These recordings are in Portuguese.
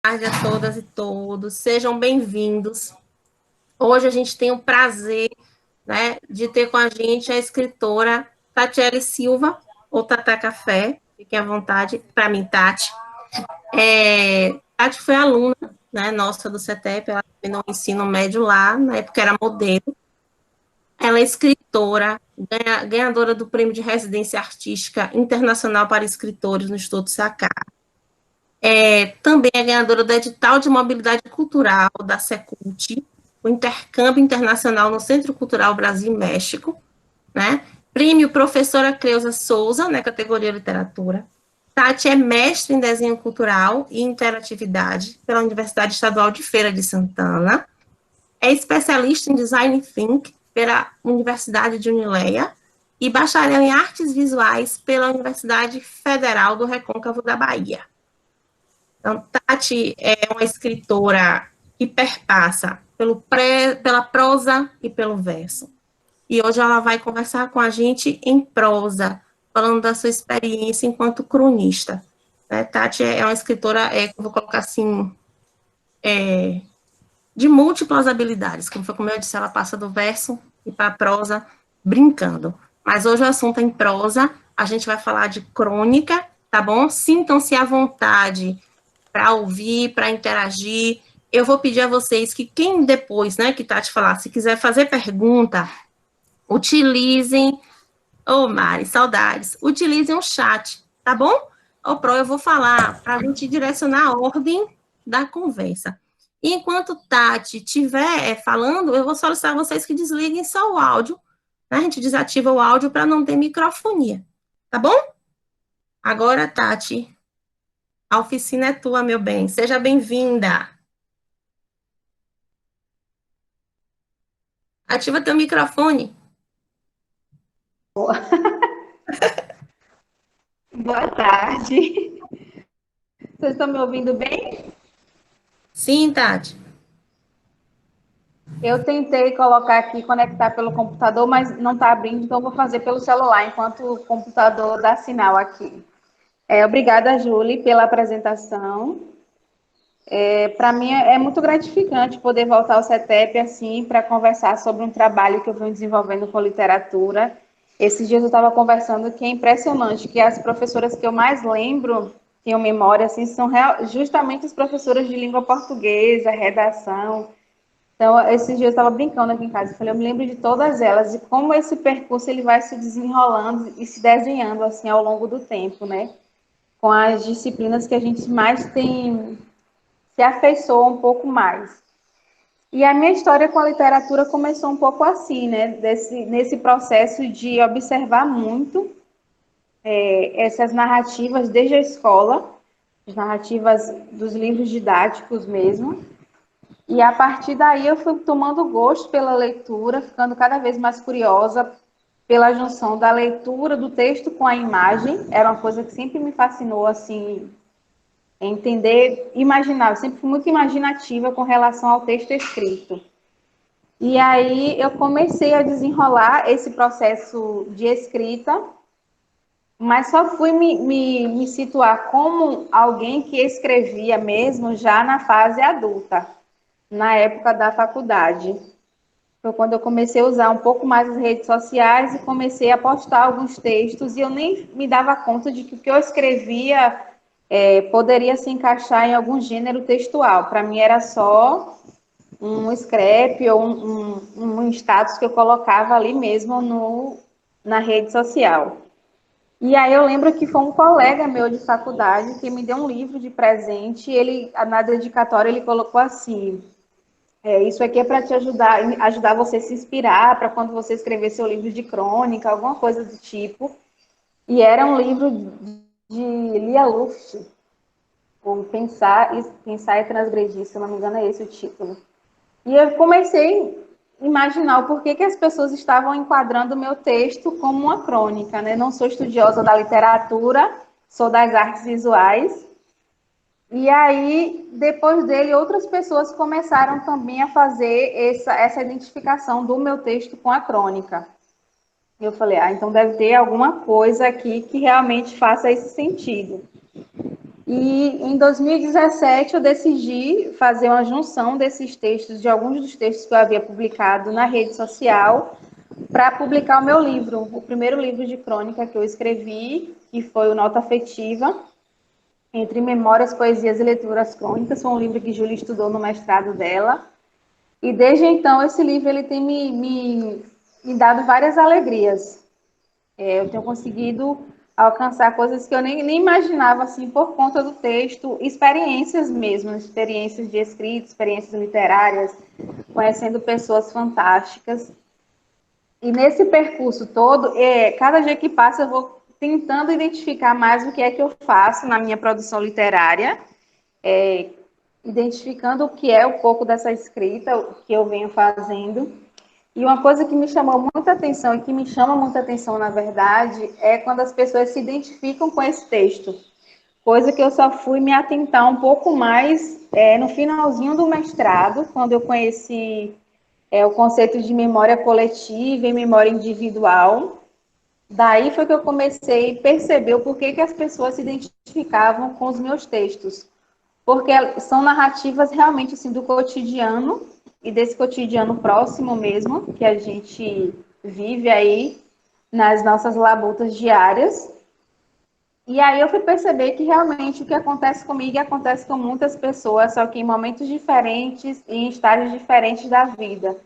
Tarde a todas e todos, sejam bem-vindos. Hoje a gente tem o prazer, né, de ter com a gente a escritora Tatiele Silva, ou Tata Café, fiquem à vontade, para mim, Tati. Tati foi aluna, né, nossa do CETEP, ela terminou o ensino médio lá, na época era modelo. Ela é escritora, ganhadora do Prêmio de Residência Artística Internacional para Escritores no Estado do Sacá. Também é ganhadora do edital de mobilidade cultural da Secult, o intercâmbio internacional no Centro Cultural Brasil e México, né? Prêmio Professora Creuza Souza, na categoria Literatura. Tati é mestre em desenho cultural e interatividade pela Universidade Estadual de Feira de Santana. É especialista em design think pela Universidade de Unileia e bacharel em artes visuais pela Universidade Federal do Recôncavo da Bahia. Então, Tati é uma escritora que perpassa pela prosa e pelo verso. E hoje ela vai conversar com a gente em prosa, falando da sua experiência enquanto cronista. Tati é uma escritora, vou colocar assim, de múltiplas habilidades. Como eu disse, ela passa do verso e para a prosa brincando. Mas hoje o assunto é em prosa, a gente vai falar de crônica, tá bom? Sintam-se à vontade para ouvir, para interagir. Eu vou pedir a vocês que quem depois, né, que Tati falar, se quiser fazer pergunta, utilizem, Mari, saudades, utilizem o chat, tá bom? Pro, eu vou falar para a gente direcionar a ordem da conversa. E enquanto Tati estiver falando, eu vou solicitar a vocês que desliguem só o áudio, né? A gente desativa o áudio para não ter microfonia, tá bom? Agora, Tati, a oficina é tua, meu bem. Seja bem-vinda. Ativa teu microfone. Boa tarde. Vocês estão me ouvindo bem? Sim, Tati. Eu tentei colocar aqui, conectar pelo computador, mas não está abrindo, então vou fazer pelo celular, enquanto o computador dá sinal aqui. Obrigada, Julie, pela apresentação. Para mim é muito gratificante poder voltar ao CETEP assim para conversar sobre um trabalho que eu venho desenvolvendo com literatura. Esses dias eu estava conversando que é impressionante que as professoras que eu mais lembro, tenho memória, assim, são justamente as professoras de língua portuguesa, redação. Então, esses dias eu estava brincando aqui em casa, eu falei, eu me lembro de todas elas, e como esse percurso ele vai se desenrolando e se desenhando assim ao longo do tempo, né? Com as disciplinas que a gente mais tem se afeiçoa um pouco mais. E a minha história com a literatura começou um pouco assim, né? Nesse processo de observar muito essas narrativas desde a escola, as narrativas dos livros didáticos mesmo. E a partir daí eu fui tomando gosto pela leitura, ficando cada vez mais curiosa pela junção da leitura do texto com a imagem. Era uma coisa que sempre me fascinou, assim, entender, imaginar. Eu sempre fui muito imaginativa com relação ao texto escrito. E aí eu comecei a desenrolar esse processo de escrita, mas só fui me situar como alguém que escrevia mesmo já na fase adulta, na época da faculdade. Foi quando eu comecei a usar um pouco mais as redes sociais e comecei a postar alguns textos e eu nem me dava conta de que o que eu escrevia poderia se encaixar em algum gênero textual. Para mim era só um scrap ou um status que eu colocava ali mesmo na rede social. E aí eu lembro que foi um colega meu de faculdade que me deu um livro de presente. Ele, na dedicatória, ele colocou assim: isso aqui é para te ajudar você a se inspirar para quando você escrever seu livro de crônica, alguma coisa do tipo. E era um livro de Lia Luft, o Pensar e Transgredir, se eu não me engano é esse o título. E eu comecei a imaginar o porquê que as pessoas estavam enquadrando o meu texto como uma crônica, né? Não sou estudiosa da literatura, sou das artes visuais. E aí, depois dele, outras pessoas começaram também a fazer essa identificação do meu texto com a crônica. Eu falei, então deve ter alguma coisa aqui que realmente faça esse sentido. E em 2017 eu decidi fazer uma junção desses textos, de alguns dos textos que eu havia publicado na rede social, para publicar o meu livro, o primeiro livro de crônica que eu escrevi, que foi o Nota Afetiva, entre Memórias, Poesias e Leituras Crônicas. Foi um livro que Júlia estudou no mestrado dela. E desde então esse livro ele tem me dado várias alegrias. Eu tenho conseguido alcançar coisas que eu nem imaginava, assim, por conta do texto, experiências mesmo, experiências de escrita, experiências literárias, conhecendo pessoas fantásticas. E nesse percurso todo, cada dia que passa, eu vou tentando identificar mais o que é que eu faço na minha produção literária, identificando o que é um pouco dessa escrita, o que eu venho fazendo. E uma coisa que me chamou muita atenção, e que me chama muita atenção, na verdade, é quando as pessoas se identificam com esse texto. Coisa que eu só fui me atentar um pouco mais no finalzinho do mestrado, quando eu conheci o conceito de memória coletiva e memória individual. Daí foi que eu comecei a perceber o porquê que as pessoas se identificavam com os meus textos. Porque são narrativas realmente assim, do cotidiano, e desse cotidiano próximo mesmo, que a gente vive aí nas nossas labutas diárias. E aí eu fui perceber que realmente o que acontece comigo acontece com muitas pessoas, só que em momentos diferentes e em estágios diferentes da vida.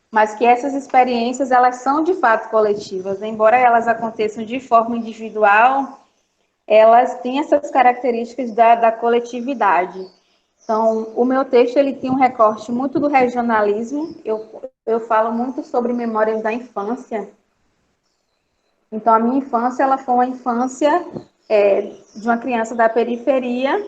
Mas que essas experiências, elas são de fato coletivas, embora elas aconteçam de forma individual, elas têm essas características da coletividade. Então, o meu texto ele tem um recorte muito do regionalismo, eu falo muito sobre memórias da infância. Então, a minha infância, ela foi uma infância de uma criança da periferia.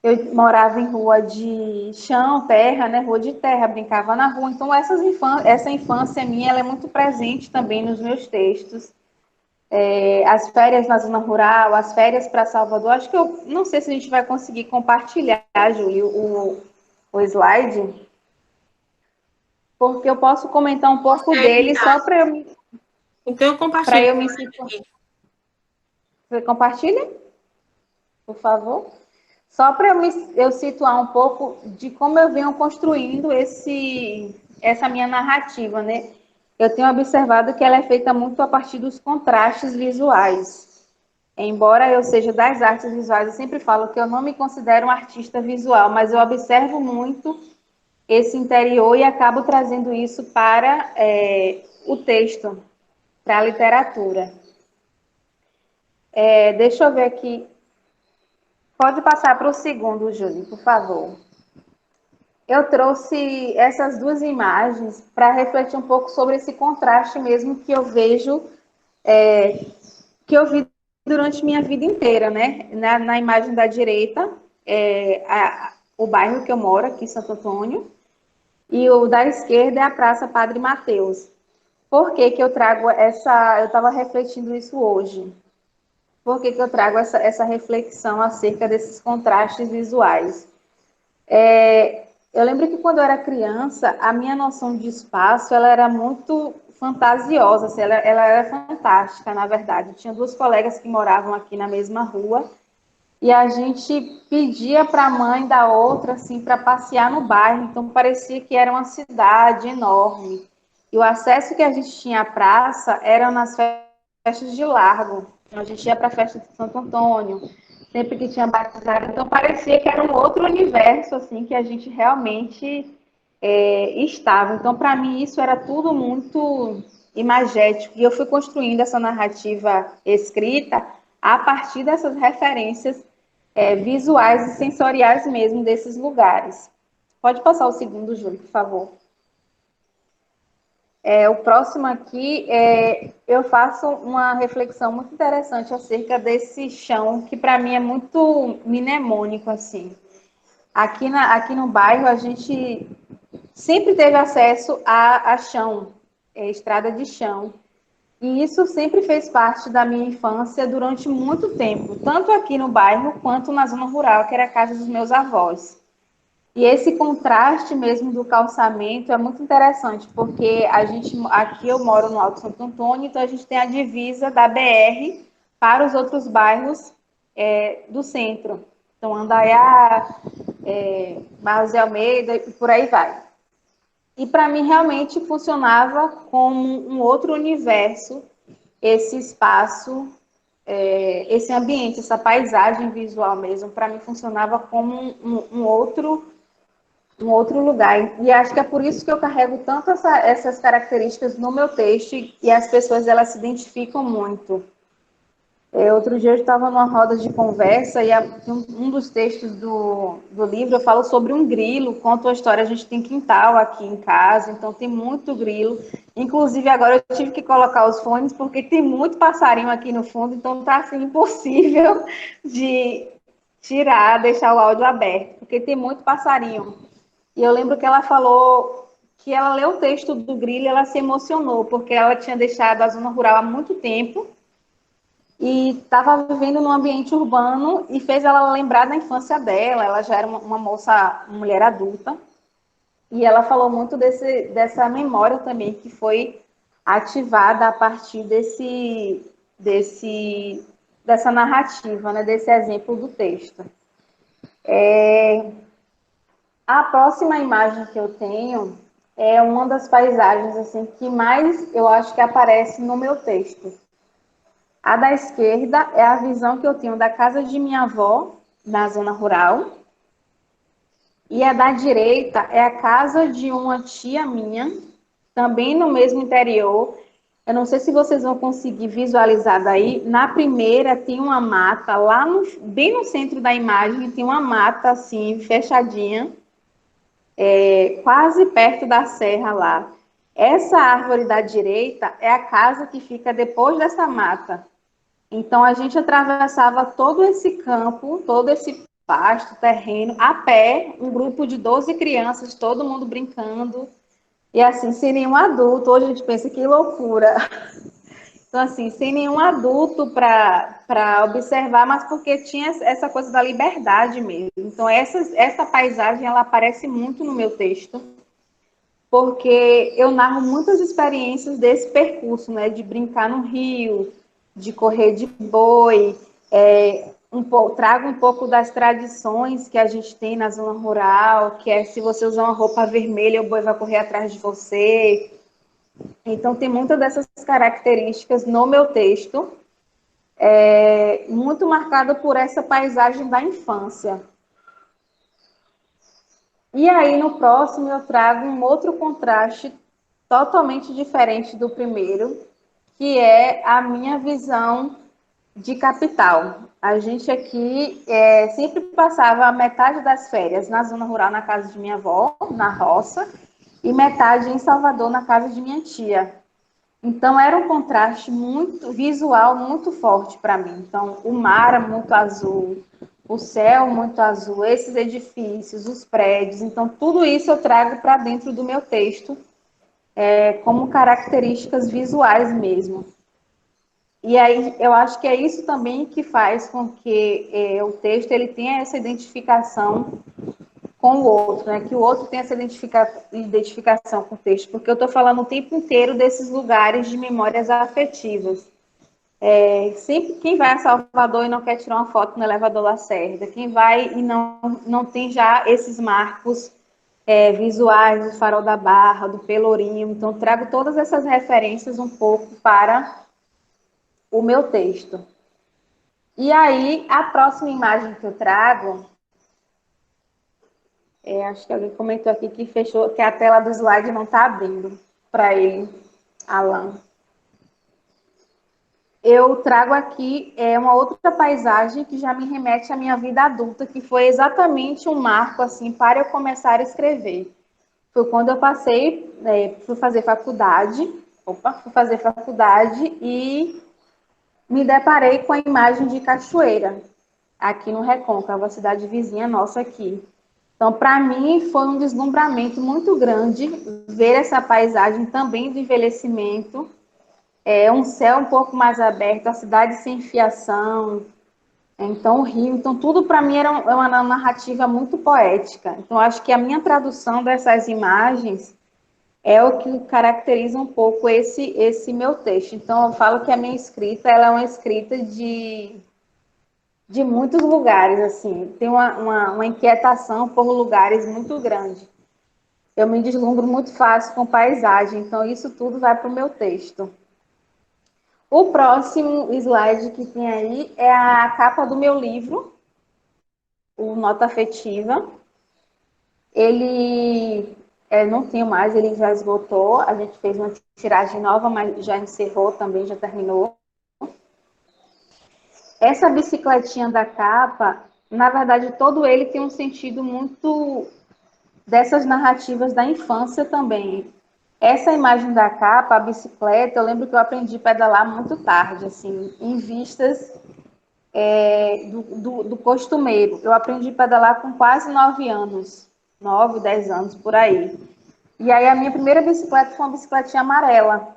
Eu morava em rua de chão, terra, né? Rua de terra, brincava na rua. Então, essa infância minha, ela é muito presente também nos meus textos. As férias na zona rural, as férias para Salvador. Acho que eu não sei se a gente vai conseguir compartilhar, Júlio, o slide, porque eu posso comentar um pouco dele só Então, eu para compartilho. eu me situar. Você compartilha, por favor? Só para eu situar um pouco de como eu venho construindo essa minha narrativa, né? Eu tenho observado que ela é feita muito a partir dos contrastes visuais. Embora eu seja das artes visuais, eu sempre falo que eu não me considero um artista visual, mas eu observo muito esse interior e acabo trazendo isso para o texto, para a literatura. Deixa eu ver aqui. Pode passar para o segundo, Júlio, por favor. Eu trouxe essas duas imagens para refletir um pouco sobre esse contraste mesmo que eu vejo, que eu vi durante minha vida inteira, né? Na imagem da direita, o bairro que eu moro, aqui em Santo Antônio, e o da esquerda é a Praça Padre Mateus. Por que que eu trago eu estava refletindo isso hoje. Por que que eu trago essa reflexão acerca desses contrastes visuais? Eu lembro que quando eu era criança, a minha noção de espaço ela era muito fantasiosa, assim, ela era fantástica, na verdade. Eu tinha duas colegas que moravam aqui na mesma rua e a gente pedia para a mãe da outra assim para passear no bairro, então parecia que era uma cidade enorme. E o acesso que a gente tinha à praça era nas festas de largo. Então, a gente ia para a festa de Santo Antônio, sempre que tinha batizado, então parecia que era um outro universo assim que a gente realmente estava. Então, para mim, isso era tudo muito imagético. E eu fui construindo essa narrativa escrita a partir dessas referências visuais e sensoriais mesmo desses lugares. Pode passar o segundo, Júlio, por favor. O próximo aqui, eu faço uma reflexão muito interessante acerca desse chão, que para mim é muito mnemônico, assim. Aqui no bairro, a gente sempre teve acesso a chão, estrada de chão. E isso sempre fez parte da minha infância durante muito tempo, tanto aqui no bairro quanto na zona rural, que era a casa dos meus avós. E esse contraste mesmo do calçamento é muito interessante, porque aqui eu moro no Alto Santo Antônio, então a gente tem a divisa da BR para os outros bairros do centro. Então, Andaiá, Barros de Almeida e por aí vai. E para mim realmente funcionava como um outro universo, esse espaço, esse ambiente, essa paisagem visual mesmo, para mim funcionava como um outro lugar. E acho que é por isso que eu carrego tanto essas características no meu texto e as pessoas elas se identificam muito. Outro dia eu estava numa roda de conversa e um dos textos do livro eu falo sobre um grilo, conto a história, a gente tem quintal aqui em casa, então tem muito grilo. Inclusive agora eu tive que colocar os fones porque tem muito passarinho aqui no fundo, então está assim impossível de tirar, deixar o áudio aberto, porque tem muito passarinho. E eu lembro que ela falou que ela leu o texto do grilo e ela se emocionou, porque ela tinha deixado a zona rural há muito tempo e estava vivendo num ambiente urbano e fez ela lembrar da infância dela. Ela já era uma moça, uma mulher adulta, e ela falou muito dessa memória também que foi ativada a partir dessa narrativa, né, desse exemplo do texto. A próxima imagem que eu tenho é uma das paisagens assim que mais eu acho que aparece no meu texto. A da esquerda é a visão que eu tenho da casa de minha avó, na zona rural. E a da direita é a casa de uma tia minha, também no mesmo interior. Eu não sei se vocês vão conseguir visualizar daí. Na primeira tem uma mata, bem no centro da imagem, tem uma mata assim, fechadinha, quase perto da serra lá. Essa árvore da direita é a casa que fica depois dessa mata. Então, a gente atravessava todo esse campo, todo esse pasto, terreno, a pé, um grupo de 12 crianças, todo mundo brincando, e assim, sem nenhum adulto. Hoje a gente pensa que loucura. Então, assim, sem nenhum adulto para observar, mas porque tinha essa coisa da liberdade mesmo. Então, essa paisagem, ela aparece muito no meu texto, porque eu narro muitas experiências desse percurso, né, de brincar no rio, de correr de boi, trago um pouco das tradições que a gente tem na zona rural, que é se você usar uma roupa vermelha, o boi vai correr atrás de você. Então, tem muitas dessas características no meu texto, muito marcado por essa paisagem da infância. E aí, no próximo, eu trago um outro contraste totalmente diferente do primeiro, que é a minha visão de capital. A gente aqui sempre passava a metade das férias na zona rural, na casa de minha avó, na roça, e metade em Salvador, na casa de minha tia. Então, era um contraste muito visual, muito forte para mim. Então, o mar é muito azul, o céu muito azul, esses edifícios, os prédios. Então, tudo isso eu trago para dentro do meu texto, como características visuais mesmo. E aí, eu acho que é isso também que faz com que o texto ele tenha essa identificação com o outro, né? Que o outro tenha essa identificação com o texto, porque eu estou falando o tempo inteiro desses lugares de memórias afetivas. Sempre quem vai a Salvador e não quer tirar uma foto no elevador Lacerda, quem vai e não tem já esses marcos visuais do Farol da Barra, do Pelourinho, então trago todas essas referências um pouco para o meu texto. E aí, a próxima imagem que eu trago, acho que alguém comentou aqui que fechou, que a tela do slide não está abrindo para ele, Alan. Eu trago aqui uma outra paisagem que já me remete à minha vida adulta, que foi exatamente um marco assim para eu começar a escrever. Foi quando eu passei, fui fazer faculdade e me deparei com a imagem de Cachoeira, aqui no Recôncavo, a cidade vizinha nossa aqui. Então, para mim, foi um deslumbramento muito grande ver essa paisagem também do envelhecimento, um céu um pouco mais aberto, a cidade sem fiação, então o rio. Então, tudo para mim era uma narrativa muito poética. Então, acho que a minha tradução dessas imagens é o que caracteriza um pouco esse meu texto. Então, eu falo que a minha escrita ela é uma escrita de muitos lugares, assim. Tem uma inquietação por lugares muito grande. Eu me deslumbro muito fácil com paisagem, então isso tudo vai para o meu texto. O próximo slide que tem aí é a capa do meu livro, o Nota Afetiva. Ele não tenho mais, ele já esgotou. A gente fez uma tiragem nova, mas já encerrou também, já terminou. Essa bicicletinha da capa, na verdade, todo ele tem um sentido muito dessas narrativas da infância também. Essa imagem da capa, a bicicleta, eu lembro que eu aprendi a pedalar muito tarde, assim, em vistas do costumeiro. Eu aprendi a pedalar com quase 9 anos, 9, 10 anos, por aí. E aí a minha primeira bicicleta foi uma bicicletinha amarela.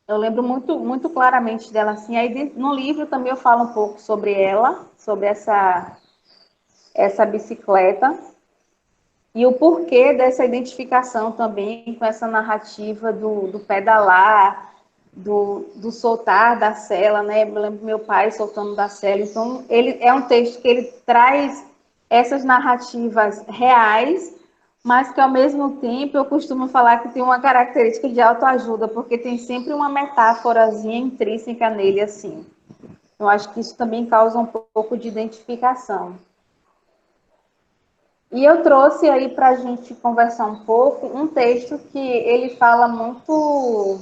Eu lembro muito, muito claramente dela assim. Aí no livro também eu falo um pouco sobre ela, sobre essa bicicleta e o porquê dessa identificação também com essa narrativa do pedalar, do soltar da sela, né? Eu lembro meu pai soltando da sela. Então, ele é um texto que ele traz essas narrativas reais, mas que ao mesmo tempo eu costumo falar que tem uma característica de autoajuda, porque tem sempre uma metáforazinha intrínseca nele, assim. Eu acho que isso também causa um pouco de identificação. E eu trouxe aí para a gente conversar um pouco um texto que ele fala muito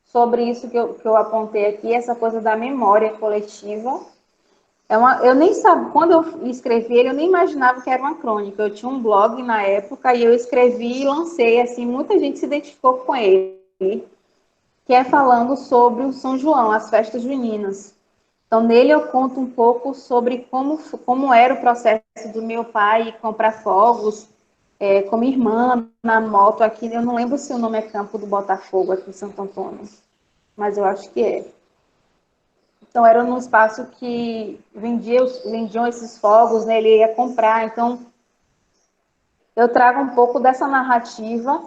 sobre isso que eu apontei aqui, essa coisa da memória coletiva. Eu nem sabia, quando eu escrevi ele, eu nem imaginava que era uma crônica. Eu tinha um blog na época e eu escrevi e lancei, assim, muita gente se identificou com ele, que é falando sobre o São João, as festas juninas. Então, nele eu conto um pouco sobre como era o processo do meu pai comprar fogos, com minha irmã na moto aqui. Eu não lembro se o nome é Campo do Botafogo, aqui em Santo Antônio, mas eu acho que é. Então, era num espaço que vendiam esses fogos, né? Ele ia comprar. Então, eu trago um pouco dessa narrativa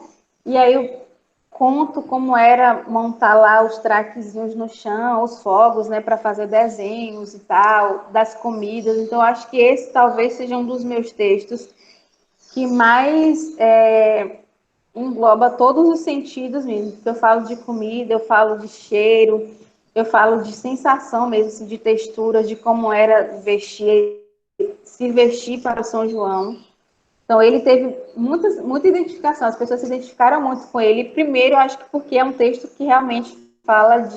e aí eu conto como era montar lá os traquezinhos no chão, os fogos, né, para fazer desenhos e tal, das comidas. Então, acho que esse talvez seja um dos meus textos que mais engloba todos os sentidos mesmo. Porque eu falo de comida, eu falo de cheiro, eu falo de sensação mesmo, assim, de textura, de como era se vestir para o São João. Então, ele teve muita identificação, as pessoas se identificaram muito com ele. Primeiro, eu acho que porque é um texto que realmente fala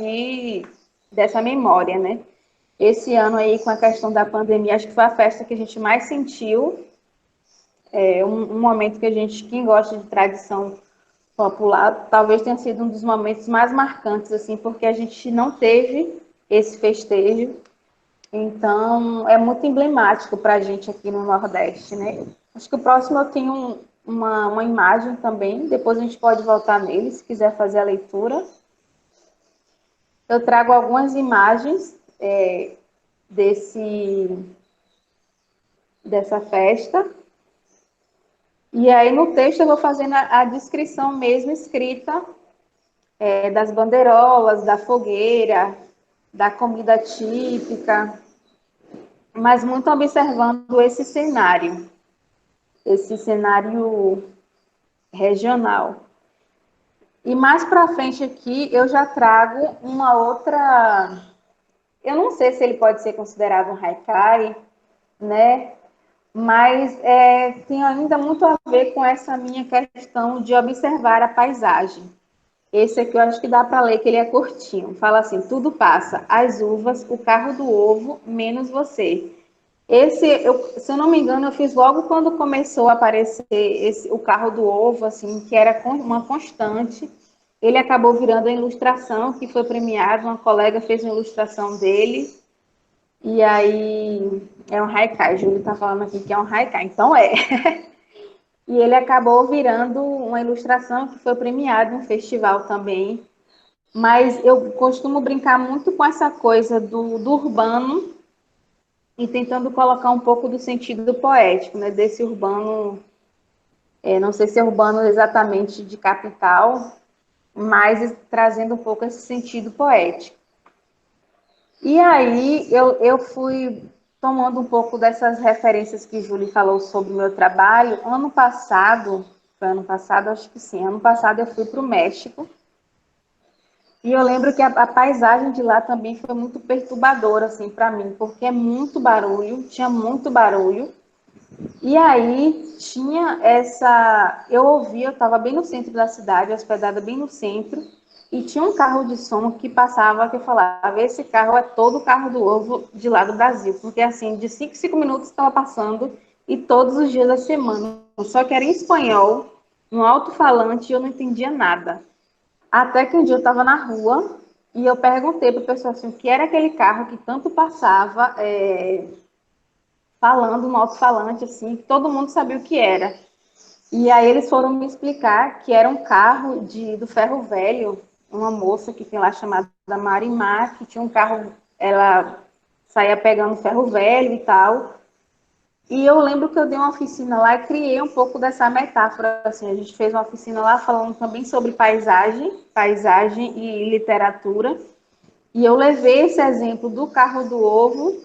dessa memória, né? Esse ano aí, com a questão da pandemia, acho que foi a festa que a gente mais sentiu, um momento que quem gosta de tradição popular, talvez tenha sido um dos momentos mais marcantes, assim, porque a gente não teve esse festejo. Então, é muito emblemático para a gente aqui no Nordeste, né? Acho que o próximo eu tenho uma imagem também, depois a gente pode voltar nele, se quiser fazer a leitura. Eu trago algumas imagens dessa festa, e aí no texto eu vou fazendo a descrição mesmo escrita das bandeirolas, da fogueira, da comida típica, mas muito observando esse cenário regional. E mais para frente aqui eu já trago uma outra. Eu não sei se ele pode ser considerado um haikai, né? Mas tem ainda muito a ver com essa minha questão de observar a paisagem. Esse aqui eu acho que dá para ler, que ele é curtinho. Fala assim: tudo passa, as uvas, o carro do ovo, menos você. Se eu não me engano, eu fiz logo quando começou a aparecer o carro do ovo, assim, que era uma constante. Ele acabou virando a ilustração, que foi premiado, uma colega fez uma ilustração dele, e aí é um haikai, Júlio está falando aqui que é um haikai, então é. E ele acabou virando uma ilustração que foi premiado em um festival também. Mas eu costumo brincar muito com essa coisa do urbano, e tentando colocar um pouco do sentido poético, né, desse urbano, não sei se é urbano exatamente de capital, mas trazendo um pouco esse sentido poético. E aí eu fui tomando um pouco dessas referências que Júlia falou sobre o meu trabalho. Foi ano passado, acho que sim, ano passado eu fui para o México. E eu lembro que a paisagem de lá também foi muito perturbadora, assim, para mim, porque é muito barulho, tinha muito barulho. E aí tinha essa. Eu ouvia, eu estava bem no centro da cidade, hospedada bem no centro, e tinha um carro de som que passava, que eu falava: esse carro é todo o carro do ovo de lá do Brasil, porque assim, de 5 em 5 minutos estava passando, e todos os dias da semana. Só que era em espanhol, um alto-falante, e eu não entendia nada. Até que um dia eu estava na rua e eu perguntei para a pessoa assim, o que era aquele carro que tanto passava falando no alto-falante, assim, que todo mundo sabia o que era. E aí eles foram me explicar que era um carro do Ferro Velho, uma moça que tem lá chamada Marimar, que tinha um carro, ela saía pegando ferro velho e tal. E eu lembro que eu dei uma oficina lá e criei um pouco dessa metáfora. Assim, a gente fez uma oficina lá falando também sobre paisagem e literatura. E eu levei esse exemplo do carro do ovo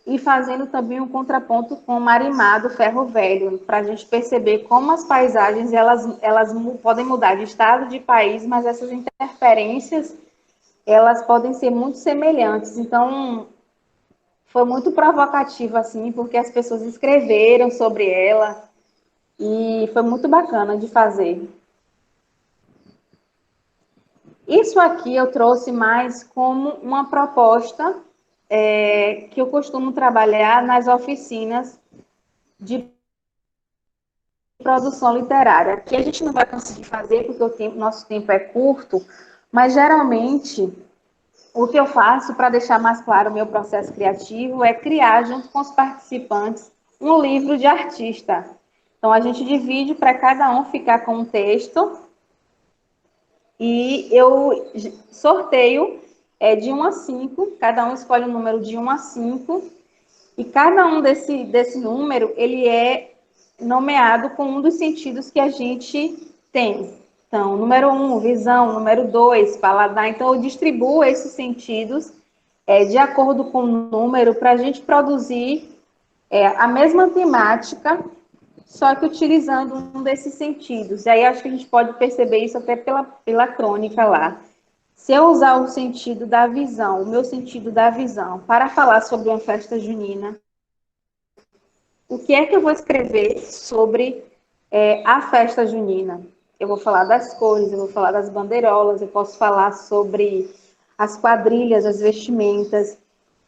e fazendo também um contraponto com o Marimar do Ferro Velho, para a gente perceber como as paisagens elas podem mudar de estado, de país, mas essas interferências elas podem ser muito semelhantes. Então, foi muito provocativo, assim, porque as pessoas escreveram sobre ela e foi muito bacana de fazer. Isso aqui eu trouxe mais como uma proposta que eu costumo trabalhar nas oficinas de produção literária, que a gente não vai conseguir fazer porque nosso tempo é curto, mas geralmente o que eu faço para deixar mais claro o meu processo criativo é criar, junto com os participantes, um livro de artista. Então, a gente divide para cada um ficar com um texto e eu sorteio de 1 a 5, cada um escolhe um número de 1 a 5, e cada um desse número, ele é nomeado com um dos sentidos que a gente tem. Então, número 1, visão, número 2, paladar. Então, eu distribuo esses sentidos de acordo com o número para a gente produzir a mesma temática, só que utilizando um desses sentidos. E aí acho que a gente pode perceber isso até pela crônica lá. Se eu usar o sentido da visão, o meu sentido da visão, para falar sobre uma festa junina, o que é que eu vou escrever sobre a festa junina? Eu vou falar das cores, eu vou falar das bandeirolas, eu posso falar sobre as quadrilhas, as vestimentas.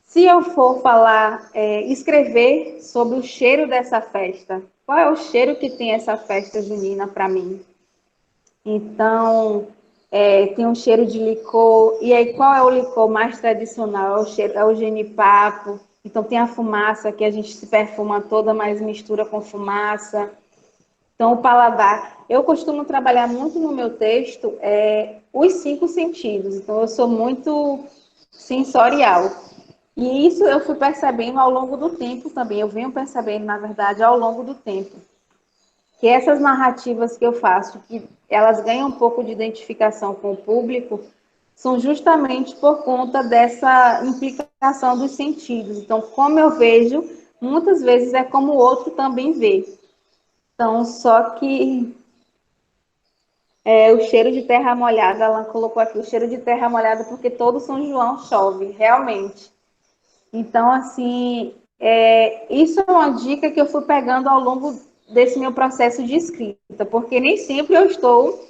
Se eu for falar, escrever sobre o cheiro dessa festa, qual é o cheiro que tem essa festa junina para mim? Então, tem um cheiro de licor, e aí qual é o licor mais tradicional? É o genipapo. Então, tem a fumaça, que a gente se perfuma toda, mas mistura com fumaça. Então, o paladar. Eu costumo trabalhar muito no meu texto os 5 sentidos. Então, eu sou muito sensorial. E isso eu fui percebendo ao longo do tempo também. Eu venho percebendo, na verdade, ao longo do tempo. Que essas narrativas que eu faço, que elas ganham um pouco de identificação com o público, são justamente por conta dessa implicação dos sentidos. Então, como eu vejo, muitas vezes é como o outro também vê. Então, só que o cheiro de terra molhada, ela colocou aqui o cheiro de terra molhada porque todo São João chove, realmente. Então, assim, isso é uma dica que eu fui pegando ao longo desse meu processo de escrita, porque nem sempre eu estou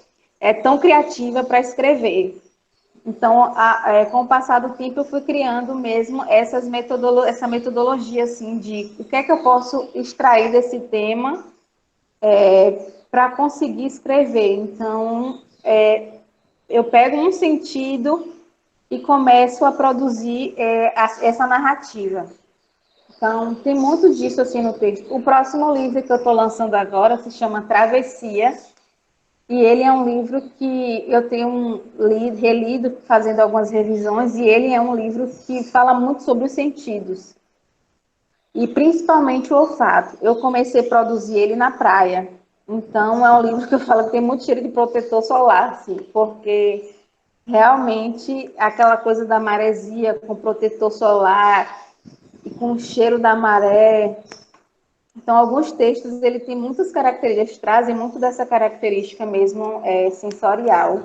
tão criativa para escrever. Então, com o passar do tempo, eu fui criando mesmo essa metodologia, assim, de o que é que eu posso extrair desse tema para conseguir escrever. Então, eu pego um sentido e começo a produzir essa narrativa. Então, tem muito disso assim no texto. O próximo livro que eu estou lançando agora se chama Travessia, e ele é um livro que eu tenho relido, fazendo algumas revisões, e ele é um livro que fala muito sobre os sentidos, e principalmente o olfato. Eu comecei a produzir ele na praia, então é um livro que eu falo que tem muito cheiro de protetor solar, assim, porque realmente aquela coisa da maresia com protetor solar e com o cheiro da maré. Então, alguns textos ele tem muitas características, trazem muito dessa característica mesmo sensorial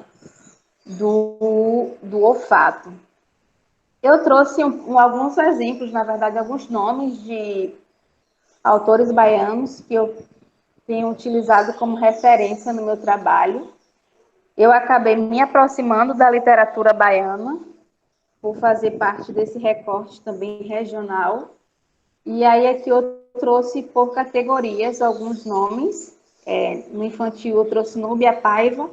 do olfato. Eu trouxe alguns exemplos, na verdade, alguns nomes de autores baianos que eu tenho utilizado como referência no meu trabalho. Eu acabei me aproximando da literatura baiana, por fazer parte desse recorte também regional. E aí aqui eu trouxe por categorias alguns nomes. No infantil eu trouxe Núbia Paiva.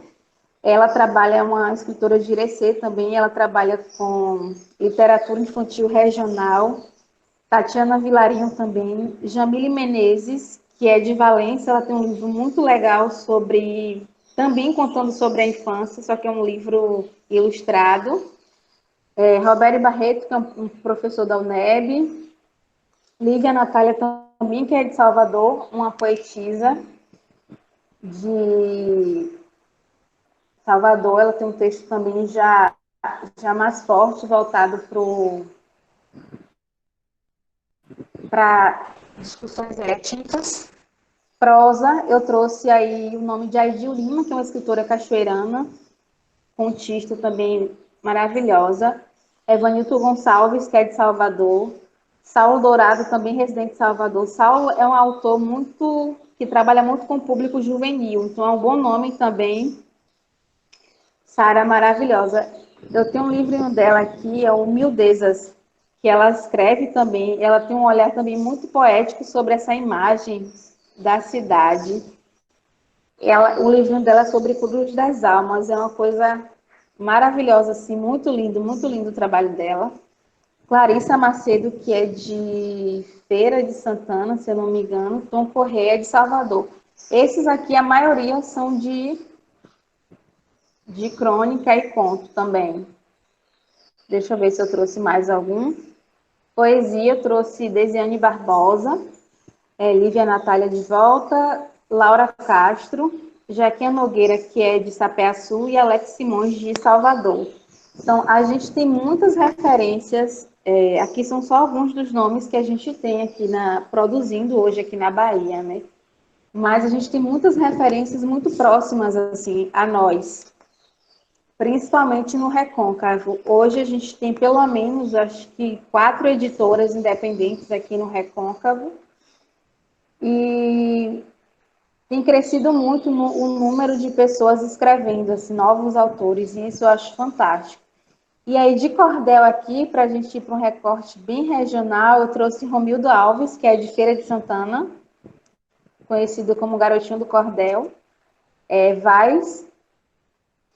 Ela trabalha, é uma escritora de Irecê também, ela trabalha com literatura infantil regional. Tatiana Vilarinho também. Jamile Menezes, que é de Valência, ela tem um livro muito legal sobre, também contando sobre a infância, só que é um livro ilustrado. Roberto Barreto, que é um professor da UNEB. Lívia Natália também, que é de Salvador, uma poetisa de Salvador. Ela tem um texto também já mais forte, voltado para discussões étnicas. Prosa, eu trouxe aí o nome de Aidil Lima, que é uma escritora cachoeirana, contista também maravilhosa. Evanilton Gonçalves, que é de Salvador. Saulo Dourado, também residente de Salvador. Saulo é um autor que trabalha muito com o público juvenil, então é um bom nome também. Sara maravilhosa. Eu tenho um livrinho dela aqui, é o Mildezas, que ela escreve também, ela tem um olhar também muito poético sobre essa imagem da cidade. O livrinho dela é sobre Cruz das Almas, é uma coisa maravilhosa, assim, muito lindo o trabalho dela. Clarissa Macedo, que é de Feira de Santana, se eu não me engano. Tom Correia, de Salvador. Esses aqui, a maioria são de crônica e conto também. Deixa eu ver se eu trouxe mais algum. Poesia, eu trouxe Desiane Barbosa, Lívia Natália de volta, Laura Castro, Jaquinha Nogueira, que é de Sapé-Açu, e Alex Simões, de Salvador. Então, a gente tem muitas referências, aqui são só alguns dos nomes que a gente tem aqui produzindo hoje aqui na Bahia, né? Mas a gente tem muitas referências muito próximas, assim, a nós, principalmente no Recôncavo. Hoje a gente tem pelo menos, acho que 4 editoras independentes aqui no Recôncavo, e tem crescido muito o número de pessoas escrevendo, assim, novos autores, e isso eu acho fantástico. E aí, de cordel aqui, para a gente ir para um recorte bem regional, eu trouxe Romildo Alves, que é de Feira de Santana, conhecido como Garotinho do Cordel. Vaz,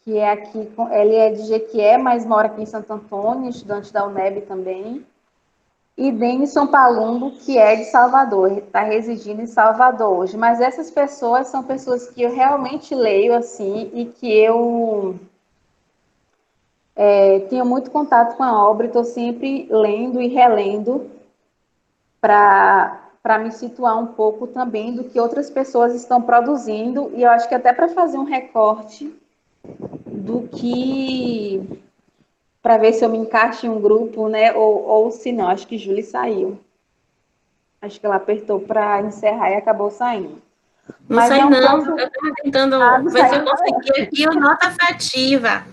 que é aqui, ele é de Jequié, mas mora aqui em Santo Antônio, estudante da UNEB também. E Denison Palumbo, que é de Salvador, está residindo em Salvador hoje. Mas essas pessoas são pessoas que eu realmente leio, assim, e que eu tenho muito contato com a obra, estou sempre lendo e relendo para me situar um pouco também do que outras pessoas estão produzindo, e eu acho que até para fazer um recorte do que, para ver se eu me encaixo em um grupo, né, ou se não. Acho que Julie saiu. Acho que ela apertou para encerrar e acabou saindo. Não Mas sei é um não, tanto. eu estava tentando Não ver se eu saiu, conseguia aqui a nota afetiva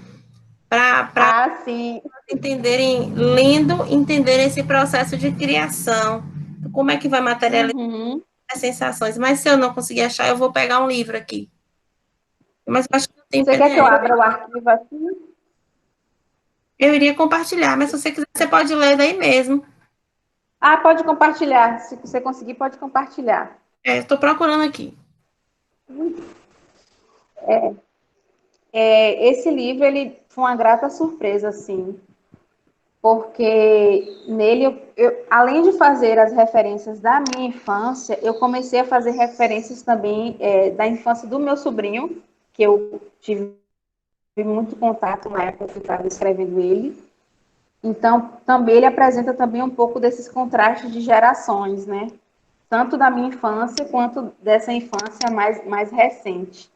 para sim. entenderem, lendo, entenderem esse processo de criação. Como é que vai materializar Uhum. as sensações? Mas se eu não conseguir achar, eu vou pegar um livro aqui. Mas eu acho que não tem Você quer que eu PDF. abra o arquivo aqui? Eu iria compartilhar, mas se você quiser, você pode ler daí mesmo. Pode compartilhar. Se você conseguir, pode compartilhar. Estou procurando aqui. Esse livro, ele foi uma grata surpresa, assim, porque nele, além de fazer as referências da minha infância, eu comecei a fazer referências também da infância do meu sobrinho, que eu tive muito contato na época que eu estava escrevendo ele. Então, também ele apresenta também um pouco desses contrastes de gerações, né? Tanto da minha infância quanto dessa infância mais recente.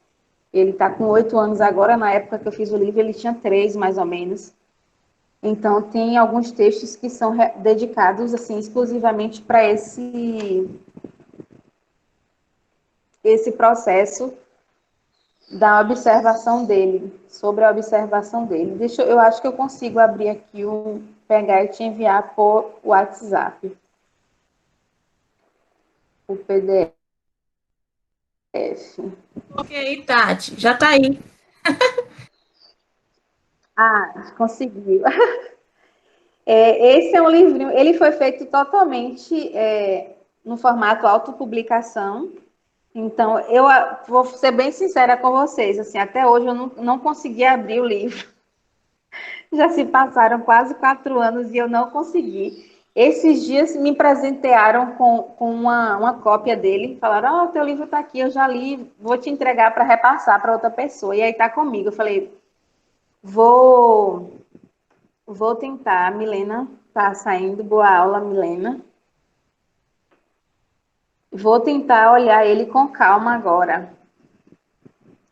Ele está com 8 anos agora, na época que eu fiz o livro ele tinha 3, mais ou menos. Então, tem alguns textos que são dedicados, assim, exclusivamente para esse processo da observação dele, sobre a observação dele. Eu acho que eu consigo abrir aqui, pegar e te enviar por WhatsApp, o PDF. Ok, Tati, já está aí. Ah, conseguiu. Esse é um livrinho, ele foi feito totalmente no formato autopublicação. Então, eu vou ser bem sincera com vocês, assim, até hoje eu não consegui abrir o livro. Já se passaram quase 4 anos e eu não consegui. Esses dias me presentearam com uma cópia dele, falaram, ó, teu livro está aqui, eu já li, vou te entregar para repassar para outra pessoa. E aí está comigo. Eu falei, vou tentar. A Milena está saindo, boa aula, Milena. Vou tentar olhar ele com calma agora.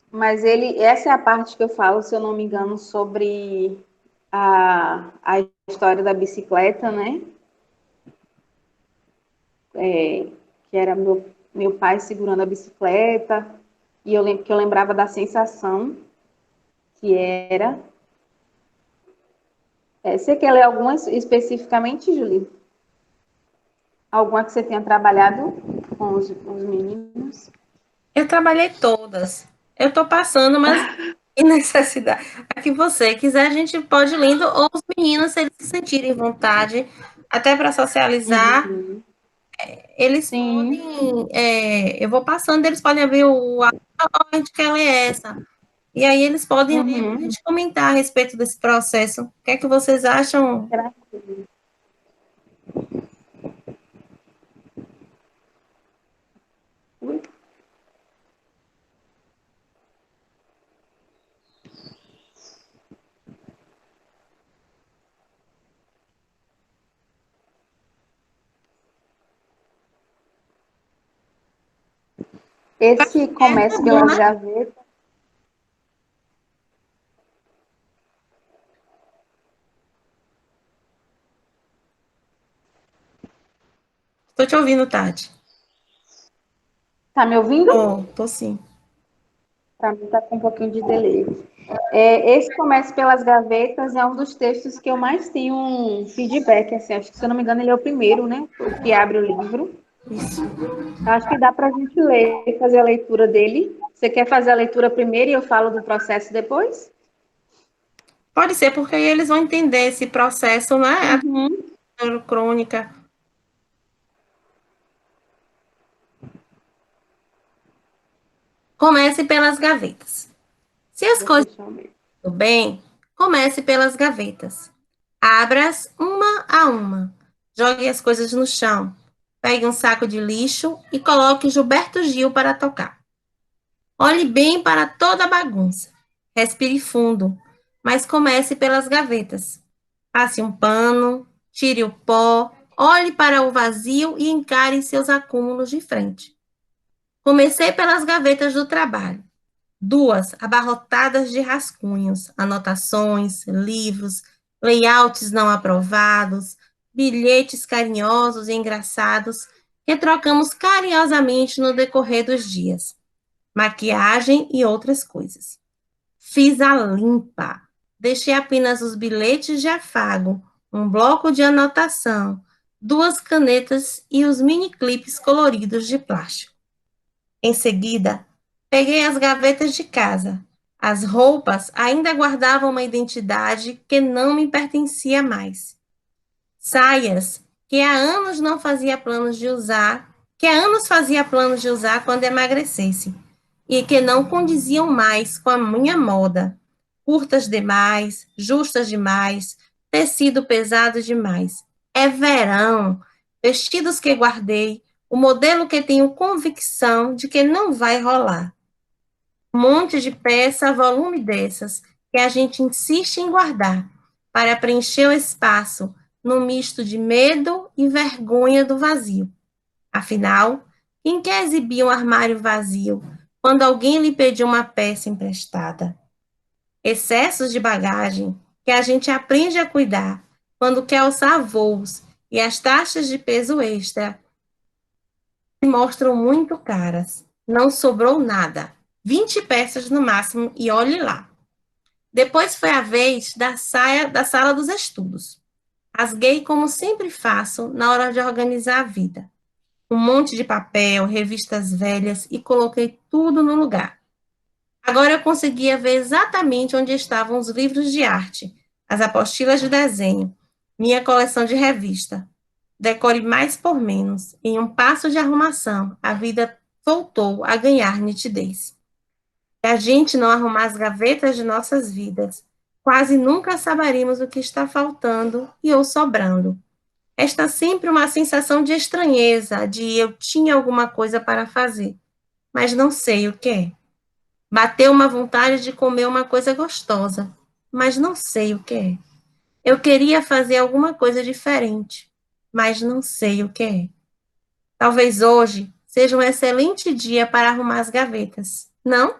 Mas essa é a parte que eu falo, se eu não me engano, sobre a história da bicicleta, né? Que era meu pai segurando a bicicleta, e eu lembro que eu lembrava da sensação que era. Você quer ler algumas especificamente, Julie? Alguma que você tenha trabalhado com os meninos? Eu trabalhei todas. Eu estou passando, mas em necessidade. A que você quiser, a gente pode ir lendo, ou os meninos, se eles se sentirem vontade, até para socializar, Uhum. eles Sim. podem. Eu vou passando, eles podem abrir a gente quer ler essa. E aí eles podem ler para a Uhum. gente comentar a respeito desse processo. O que é que vocês acham? Esse comércio Bom, pelas né? gavetas. Estou te ouvindo, Tati. Tá me ouvindo? Tô sim. Para mim tá com um pouquinho de delay. Esse comércio pelas gavetas é um dos textos que eu mais tenho um feedback, assim, acho que, se eu não me engano, ele é o primeiro, né? O que abre o livro. Isso. Acho que dá para a gente ler, fazer a leitura dele. Você quer fazer a leitura primeiro e eu falo do processo depois? Pode ser, porque aí eles vão entender esse processo, né? Uhum. A crônica. Comece pelas gavetas. Se as coisas Deixa eu ver. estão bem, comece pelas gavetas. Abra-as uma a uma. Jogue as coisas no chão. Pegue um saco de lixo e coloque Gilberto Gil para tocar. Olhe bem para toda a bagunça. Respire fundo, mas comece pelas gavetas. Passe um pano, tire o pó, olhe para o vazio e encare seus acúmulos de frente. Comecei pelas gavetas do trabalho. Duas abarrotadas de rascunhos, anotações, livros, layouts não aprovados, bilhetes carinhosos e engraçados que trocamos carinhosamente no decorrer dos dias, maquiagem e outras coisas. Fiz a limpa, deixei apenas os bilhetes de afago, um bloco de anotação, duas canetas e os mini clipes coloridos de plástico. Em seguida, peguei as gavetas de casa. As roupas ainda guardavam uma identidade que não me pertencia mais. Saias que há anos não fazia planos de usar, que há anos fazia planos de usar quando emagrecesse, e que não condiziam mais com a minha moda. Curtas demais, justas demais, tecido pesado demais. É verão, vestidos que guardei, o modelo que tenho convicção de que não vai rolar. Um monte de peça, volume dessas, que a gente insiste em guardar, para preencher o espaço, no misto de medo e vergonha do vazio. Afinal, quem quer exibir um armário vazio quando alguém lhe pediu uma peça emprestada. Excessos de bagagem que a gente aprende a cuidar quando quer alçar voos e as taxas de peso extra se mostram muito caras. Não sobrou nada. 20 peças no máximo e olhe lá. Depois foi a vez da saia da sala dos estudos. Rasguei como sempre faço na hora de organizar a vida. Um monte de papel, revistas velhas e coloquei tudo no lugar. Agora eu conseguia ver exatamente onde estavam os livros de arte, as apostilas de desenho, minha coleção de revista. Decore mais por menos. Em um passo de arrumação, a vida voltou a ganhar nitidez. Se a gente não arrumar as gavetas de nossas vidas, quase nunca saberemos o que está faltando e ou sobrando. Resta sempre uma sensação de estranheza, de eu tinha alguma coisa para fazer, mas não sei o que é. Bateu uma vontade de comer uma coisa gostosa, mas não sei o que é. Eu queria fazer alguma coisa diferente, mas não sei o que é. Talvez hoje seja um excelente dia para arrumar as gavetas, não?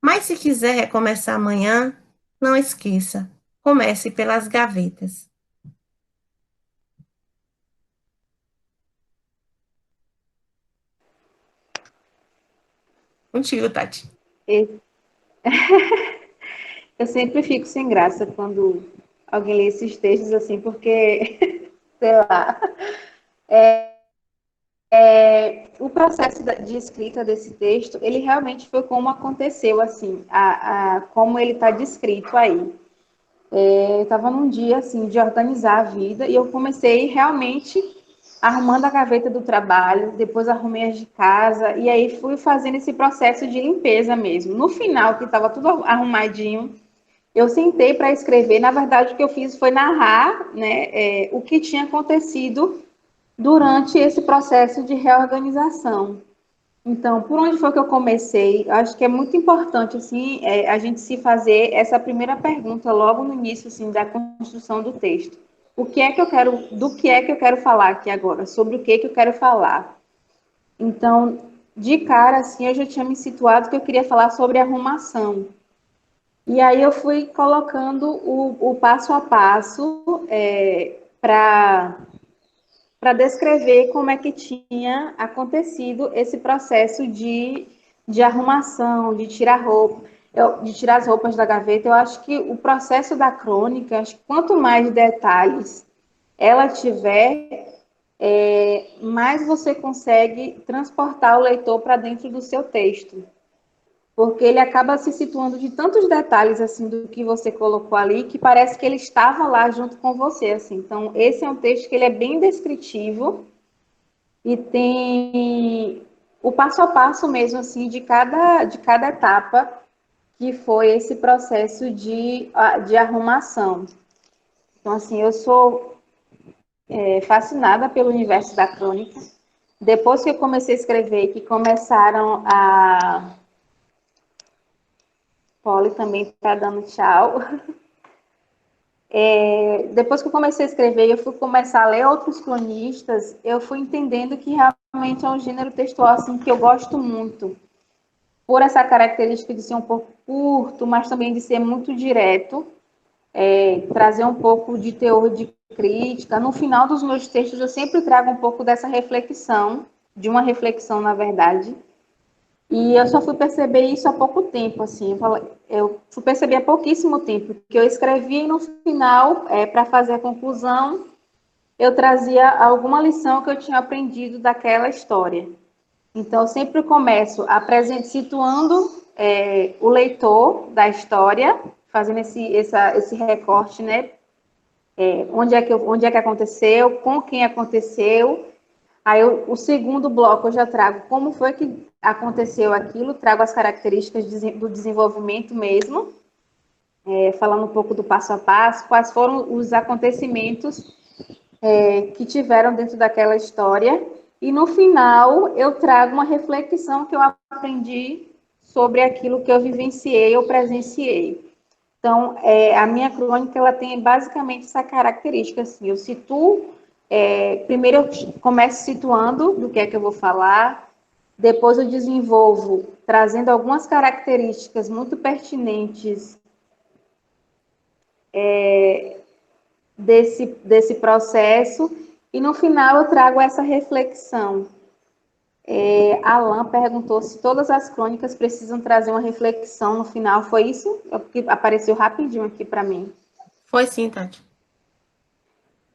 Mas se quiser recomeçar amanhã, não esqueça, comece pelas gavetas. Contigo, Tati. E- Eu sempre fico sem graça quando alguém lê esses textos assim, porque, sei lá, o processo de escrita desse texto, ele realmente foi como aconteceu, assim, como ele está descrito aí. Eu estava num dia, assim, de organizar a vida e eu comecei realmente arrumando a gaveta do trabalho, depois arrumei as de casa e aí fui fazendo esse processo de limpeza mesmo. No final, que estava tudo arrumadinho, eu sentei para escrever. Na verdade, o que eu fiz foi narrar, né, o que tinha acontecido durante esse processo de reorganização. Então, por onde foi que eu comecei? Acho que é muito importante assim, a gente se fazer essa primeira pergunta logo no início assim, da construção do texto. O que é que eu quero, do que é que eu quero falar aqui agora? Sobre o que que eu quero falar? Então, de cara assim, eu já tinha me situado que eu queria falar sobre arrumação. E aí eu fui colocando o passo a passo para descrever como é que tinha acontecido esse processo de arrumação, de tirar roupa, de tirar as roupas da gaveta. Eu acho que o processo da crônica, acho que quanto mais detalhes ela tiver, mais você consegue transportar o leitor para dentro do seu texto, porque ele acaba se situando de tantos detalhes assim do que você colocou ali que parece que ele estava lá junto com você assim. Então esse é um texto que ele é bem descritivo e tem o passo a passo mesmo assim de cada etapa que foi esse processo de arrumação. Então assim, eu sou fascinada pelo universo da crônica. Depois que eu comecei a escrever, que começaram a Polly também está dando tchau. Depois que eu comecei a escrever, eu fui começar a ler outros cronistas, eu fui entendendo que realmente é um gênero textual assim, que eu gosto muito, por essa característica de ser um pouco curto, mas também de ser muito direto, trazer um pouco de teor de crítica. No final dos meus textos, eu sempre trago um pouco dessa reflexão, de uma reflexão, na verdade, e eu só fui perceber isso há pouco tempo, assim, eu fui perceber há pouquíssimo tempo, que eu escrevi e no final, para fazer a conclusão, eu trazia alguma lição que eu tinha aprendido daquela história. Então, eu sempre começo situando o leitor da história, fazendo esse recorte, né? Onde é que aconteceu, com quem aconteceu. Aí, o segundo bloco, eu já trago como foi que aconteceu aquilo, trago as características do desenvolvimento mesmo, falando um pouco do passo a passo, quais foram os acontecimentos que tiveram dentro daquela história. E no final eu trago uma reflexão que eu aprendi sobre aquilo que eu vivenciei ou presenciei. Então, a minha crônica ela tem basicamente essa característica. Assim, eu situo, primeiro eu começo situando do que é que eu vou falar, depois eu desenvolvo trazendo algumas características muito pertinentes desse processo, e no final eu trago essa reflexão. Alan perguntou se todas as crônicas precisam trazer uma reflexão no final, foi isso? É porque apareceu rapidinho aqui para mim. Foi sim, Tati.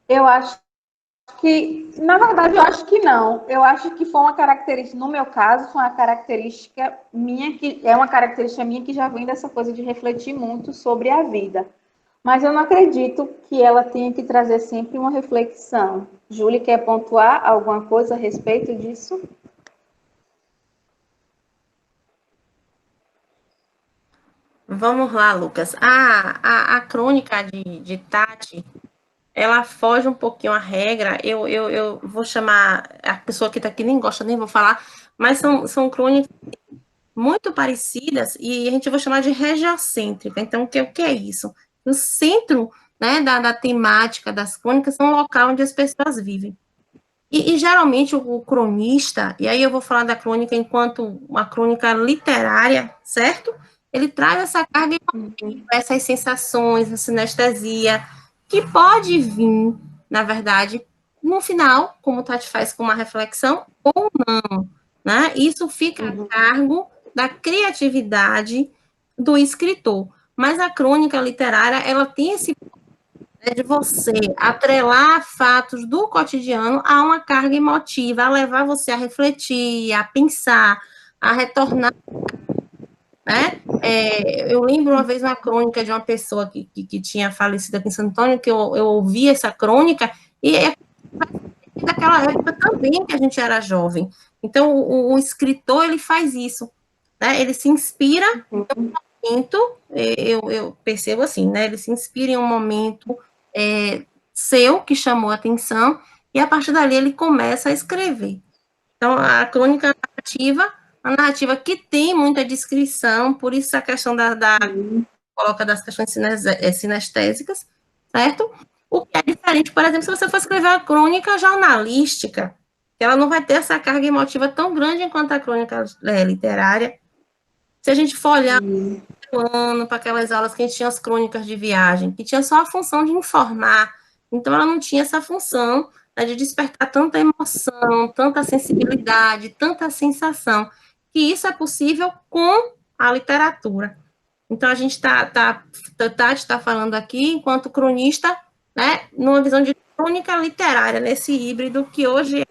Eu acho que, na verdade, eu acho que não. Eu acho que foi uma característica, no meu caso, foi uma característica minha, que é uma característica minha que já vem dessa coisa de refletir muito sobre a vida. Mas eu não acredito que ela tenha que trazer sempre uma reflexão. Júlia, quer pontuar alguma coisa a respeito disso? Vamos lá, Lucas. A crônica de Tati, ela foge um pouquinho à regra. Eu vou chamar a pessoa que está aqui, nem gosta, nem vou falar, mas são crônicas muito parecidas e a gente vai chamar de regiocêntrica. Então, o que é isso? O centro, né, da temática das crônicas são o local onde as pessoas vivem. E geralmente o cronista, e aí eu vou falar da crônica enquanto uma crônica literária, certo? Ele traz essa carga emotiva, essas sensações, essa sinestesia, que pode vir, na verdade, no final, como o Tati faz com uma reflexão, ou não, né? Isso fica a cargo da criatividade do escritor. Mas a crônica literária, ela tem esse de você atrelar fatos do cotidiano a uma carga emotiva, a levar você a refletir, a pensar, a retornar, né? Eu lembro uma vez uma crônica de uma pessoa que tinha falecido aqui em Santo Antônio, que eu ouvi essa crônica, e é daquela época também que a gente era jovem. Então, o escritor, ele faz isso, né? Ele se inspira momento, eu percebo assim, né? Ele se inspira em um momento seu que chamou a atenção, e a partir dali ele começa a escrever. Então, a narrativa que tem muita descrição, por isso a questão coloca das questões sinestésicas, certo? O que é diferente, por exemplo, se você for escrever uma crônica jornalística, ela não vai ter essa carga emotiva tão grande enquanto a crônica literária. Se a gente for olhar ano para aquelas aulas que a gente tinha as crônicas de viagem, que tinha só a função de informar, então ela não tinha essa função, né, de despertar tanta emoção, tanta sensibilidade, tanta sensação, que isso é possível com a literatura. Então a gente está falando aqui enquanto cronista, né, numa visão de crônica literária, nesse híbrido que hoje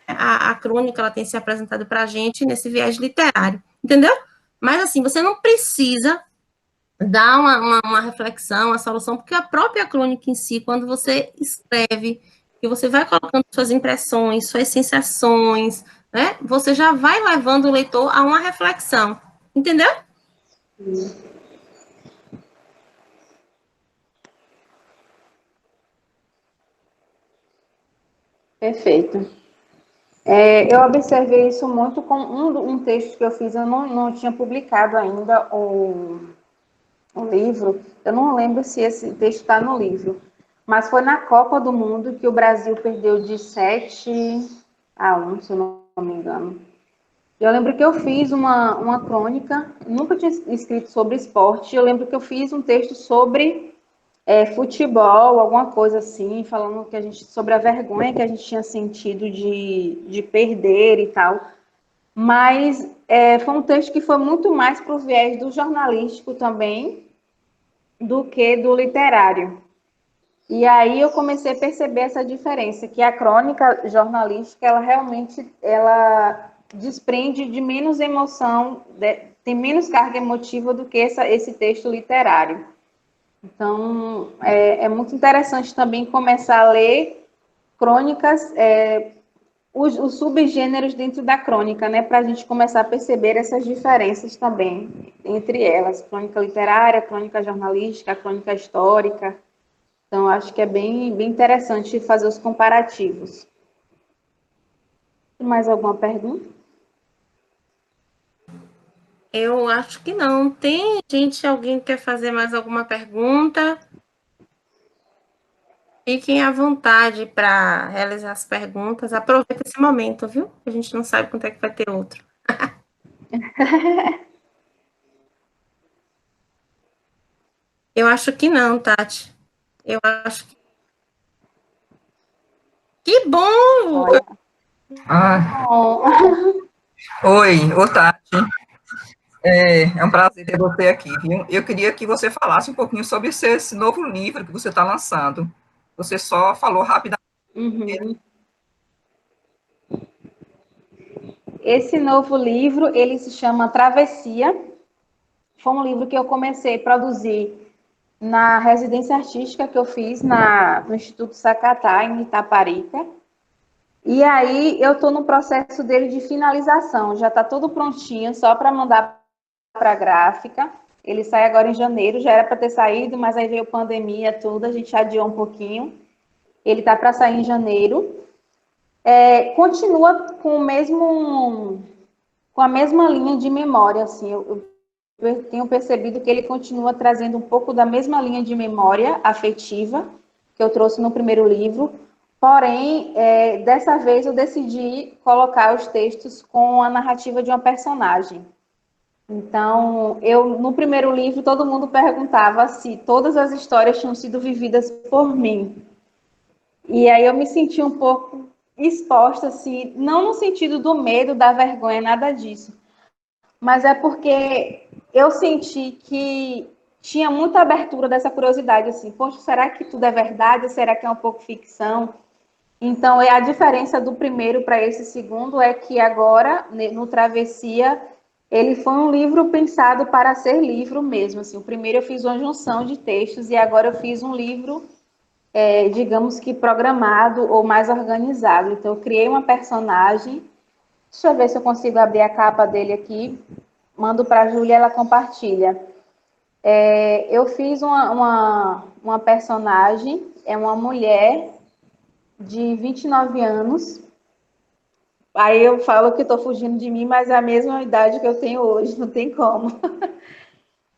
a crônica ela tem se apresentado para a gente nesse viés literário, entendeu? Mas assim, você não precisa dar uma reflexão, uma solução, porque a própria crônica em si, quando você escreve, e você vai colocando suas impressões, suas sensações, né, você já vai levando o leitor a uma reflexão, entendeu? Perfeito. Eu observei isso muito com um texto que eu fiz, eu não tinha publicado ainda o livro, eu não lembro se esse texto está no livro, mas foi na Copa do Mundo que o Brasil perdeu de 7-1, se eu não me engano. Eu lembro que eu fiz uma crônica, nunca tinha escrito sobre esporte, eu lembro que eu fiz um texto sobre futebol, alguma coisa assim, falando que sobre a vergonha que a gente tinha sentido de perder e tal. Mas foi um texto que foi muito mais para o viés do jornalístico também do que do literário. E aí eu comecei a perceber essa diferença, que a crônica jornalística, ela realmente ela desprende de menos emoção, tem menos carga emotiva do que esse texto literário. Então, é muito interessante também começar a ler crônicas, os subgêneros dentro da crônica, né, para a gente começar a perceber essas diferenças também entre elas, crônica literária, crônica jornalística, crônica histórica. Então, acho que é bem interessante fazer os comparativos. Mais alguma pergunta? Eu acho que não. Tem gente, alguém quer fazer mais alguma pergunta? Fiquem à vontade para realizar as perguntas. Aproveita esse momento, viu? A gente não sabe quanto é que vai ter outro. Eu acho que não, Tati. Eu acho que... Que bom! Olha. Ah, Bom. oi, Tati. É um prazer ter você aqui, viu? Eu queria que você falasse um pouquinho sobre esse novo livro que você está lançando. Você só falou rapidamente. Uhum. Esse novo livro, ele se chama Travessia. Foi um livro que eu comecei a produzir na residência artística que eu fiz no Instituto Sacatá, em Itaparica. E aí eu estou no processo dele de finalização. Já está tudo prontinho, só para mandar para a gráfica. Ele sai agora em janeiro, já era para ter saído, mas aí veio pandemia, tudo, a gente adiou um pouquinho. Ele está para sair em janeiro. Continua com o mesmo, com a mesma linha de memória, assim. Eu tenho percebido que ele continua trazendo um pouco da mesma linha de memória afetiva que eu trouxe no primeiro livro, porém, dessa vez eu decidi colocar os textos com a narrativa de uma personagem. Então, no primeiro livro, todo mundo perguntava se todas as histórias tinham sido vividas por mim. E aí eu me senti um pouco exposta, assim, não no sentido do medo, da vergonha, nada disso, mas é porque eu senti que tinha muita abertura dessa curiosidade, assim, poxa, será que tudo é verdade? Será que é um pouco ficção? Então, a diferença do primeiro para esse segundo é que agora, no Travessia, ele foi um livro pensado para ser livro mesmo. Assim, o primeiro eu fiz uma junção de textos e agora eu fiz um livro, digamos que programado ou mais organizado. Então, eu criei uma personagem. Deixa eu ver se eu consigo abrir a capa dele aqui. Mando para a Júlia, ela compartilha. Eu fiz uma personagem, é uma mulher de 29 anos. Aí eu falo que estou fugindo de mim, mas é a mesma idade que eu tenho hoje, não tem como.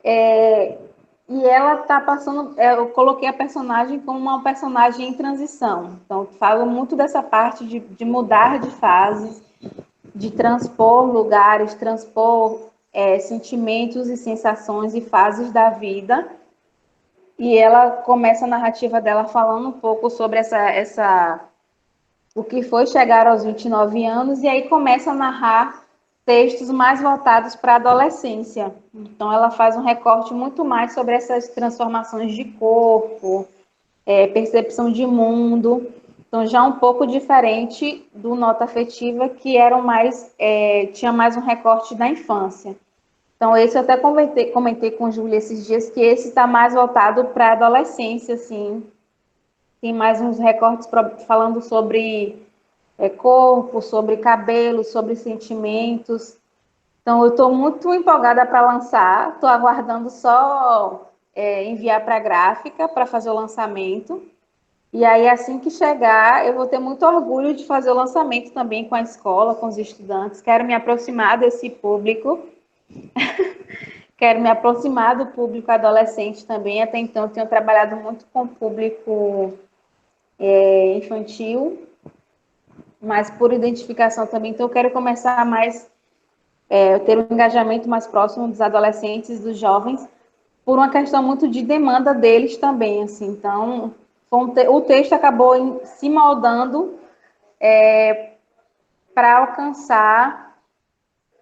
E ela está passando. Eu coloquei a personagem como uma personagem em transição. Então, falo muito dessa parte de mudar de fases, de transpor lugares, transpor sentimentos e sensações e fases da vida. E ela começa a narrativa dela falando um pouco sobre o que foi chegar aos 29 anos, e aí começa a narrar textos mais voltados para a adolescência. Então, ela faz um recorte muito mais sobre essas transformações de corpo, percepção de mundo. Então, já um pouco diferente do Nota Afetiva, que tinha mais um recorte da infância. Então, esse eu até comentei com o Júlia esses dias, que esse está mais voltado para a adolescência, assim. Tem mais uns recortes falando sobre corpo, sobre cabelo, sobre sentimentos. Então, eu estou muito empolgada para lançar, estou aguardando só enviar para a gráfica para fazer o lançamento. E aí, assim que chegar, eu vou ter muito orgulho de fazer o lançamento também com a escola, com os estudantes. Quero me aproximar desse público, quero me aproximar do público adolescente também. Até então, tenho trabalhado muito com o público infantil, mas por identificação também. Então, eu quero começar mais, ter um engajamento mais próximo dos adolescentes, dos jovens, por uma questão muito de demanda deles também, assim. Então, o texto acabou se moldando para alcançar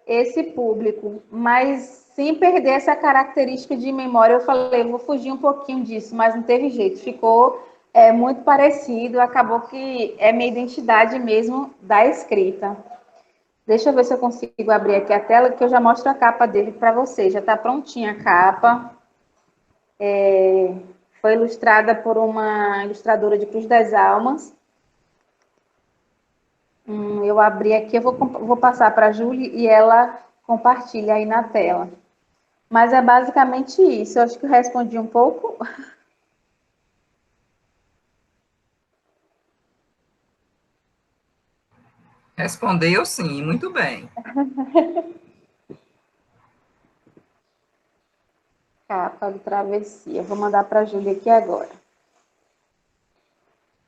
esse público, mas sem perder essa característica de memória. Eu falei, vou fugir um pouquinho disso, mas não teve jeito, ficou muito parecido, acabou que é minha identidade mesmo da escrita. Deixa eu ver se eu consigo abrir aqui a tela, que eu já mostro a capa dele para vocês. Já está prontinha a capa. Foi ilustrada por uma ilustradora de Cruz das Almas. Eu abri aqui, eu vou passar para a Júlia e ela compartilha aí na tela. Mas é basicamente isso. Eu acho que eu respondi um pouco. Respondeu sim, muito bem. Capa do Travessia. Vou mandar para a Júlia aqui agora.